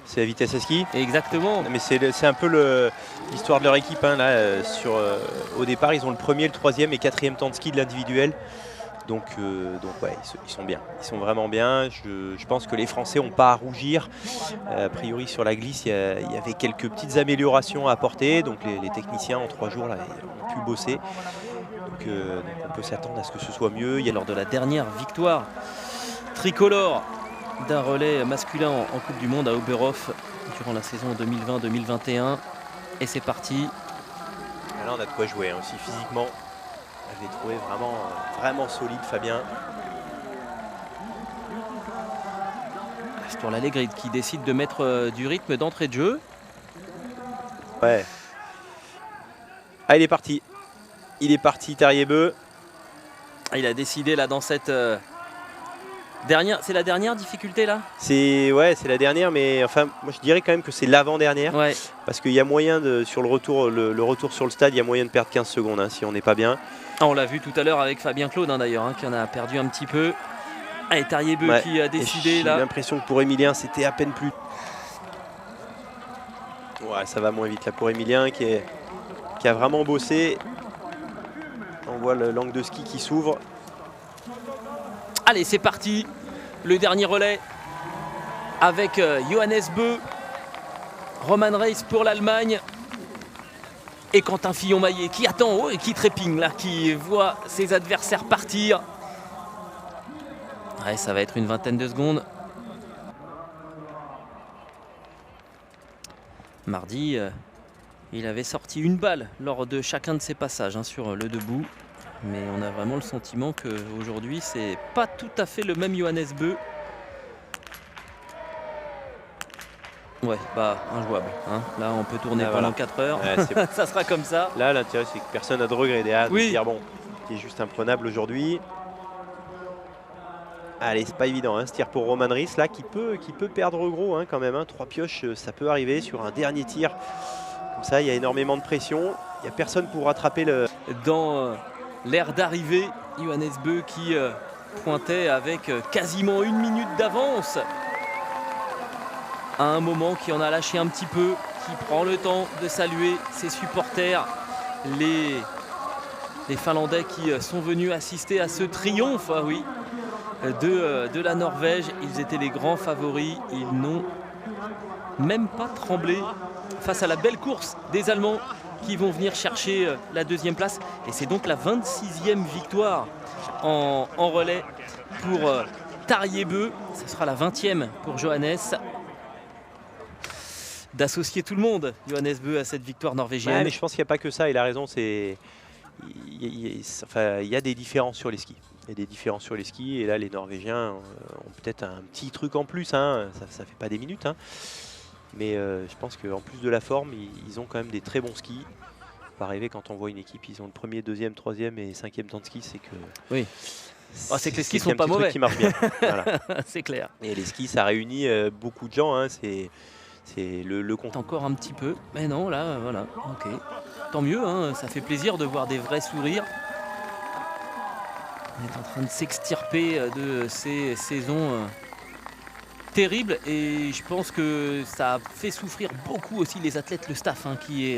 C'est la vitesse à ski. Exactement. Mais c'est un peu l'histoire de leur équipe. Hein, là, au départ, ils ont le premier, le troisième et quatrième temps de ski de l'individuel. Donc ouais, ils sont bien. Ils sont vraiment bien. Je pense que les Français n'ont pas à rougir. A priori, sur la glisse, il y avait quelques petites améliorations à apporter. Donc les techniciens, en 3 jours, là, ont pu bosser. Donc on peut s'attendre à ce que ce soit mieux. Lors de la dernière victoire tricolore d'un relais masculin en Coupe du Monde à Oberhof durant la saison 2020-2021. Et c'est parti. Là, on a de quoi jouer hein, aussi physiquement. Je l'ai trouvé vraiment solide, Fabien. C'est pour l'Allegrid qui décide de mettre du rythme d'entrée de jeu. Ouais. Ah, il est parti. Il est parti, Tariebeu. Il a décidé là dans cette dernière. C'est la dernière difficulté là. C'est la dernière, mais enfin, moi je dirais quand même que c'est l'avant-dernière. Ouais. Parce qu'il y a moyen sur le retour, le retour sur le stade, il y a moyen de perdre 15 secondes hein, si on n'est pas bien. Ah, on l'a vu tout à l'heure avec Fabien Claude hein, d'ailleurs, hein, qui en a perdu un petit peu. Allez, Tariebeu qui a décidé là. J'ai l'impression que pour Emilien, c'était à peine plus. Ouais, ça va moins vite là pour Emilien qui a vraiment bossé. On voit l'angle de ski qui s'ouvre. Allez, c'est parti. Le dernier relais avec Johannes Beu. Roman Reis pour l'Allemagne. Et Quentin Fillon-Maillet qui attend haut et qui trépigne là, qui voit ses adversaires partir. Ouais, ça va être une vingtaine de secondes. Mardi, il avait sorti une balle lors de chacun de ses passages hein, sur le debout. Mais on a vraiment le sentiment qu'aujourd'hui, c'est pas tout à fait le même Johannes Beu. Ouais, bah injouable. Hein. Là, on peut tourner pendant 4 heures. Ouais, ça sera comme ça. Là, l'intérêt, c'est que personne n'a de regret derrière. Oui. De dire, bon, qui est juste imprenable aujourd'hui. Allez, c'est pas évident, hein, ce tir pour Roman Reis, là, qui peut perdre gros hein, quand même. Hein. 3 pioches, ça peut arriver sur un dernier tir. Comme ça, il y a énormément de pression. Il n'y a personne pour rattraper le... Dans l'air d'arrivée, Johannes Beu qui pointait avec quasiment 1 minute d'avance. À un moment qui en a lâché un petit peu, qui prend le temps de saluer ses supporters, les Finlandais qui sont venus assister à ce triomphe, ah oui, de la Norvège. Ils étaient les grands favoris, ils n'ont même pas tremblé face à la belle course des Allemands qui vont venir chercher la 2e place. Et c'est donc la 26e victoire en relais pour Tariebeu. Ce sera la 20e pour Johannes. D'associer tout le monde, Johannes Beu, à cette victoire norvégienne. Ouais, mais je pense qu'il n'y a pas que ça, il a raison, il y a des différences sur les skis. Il y a des différences sur les skis et là les Norvégiens ont peut-être un petit truc en plus, hein. Ça fait pas des minutes. Hein. Mais je pense qu'en plus de la forme, ils ont quand même des très bons skis. Pas rêver quand on voit une équipe, ils ont le 1er, 2e, 3e et 5e temps de ski, c'est que... Oui. C'est que les skis sont pas mauvais. Qui marche bien. Voilà. C'est clair. Et les skis, ça réunit beaucoup de gens, hein. C'est le compte. Encore un petit peu, mais non, là, voilà, ok. Tant mieux, hein, ça fait plaisir de voir des vrais sourires. On est en train de s'extirper de ces saisons terribles et je pense que ça a fait souffrir beaucoup aussi les athlètes, le staff, hein, qui est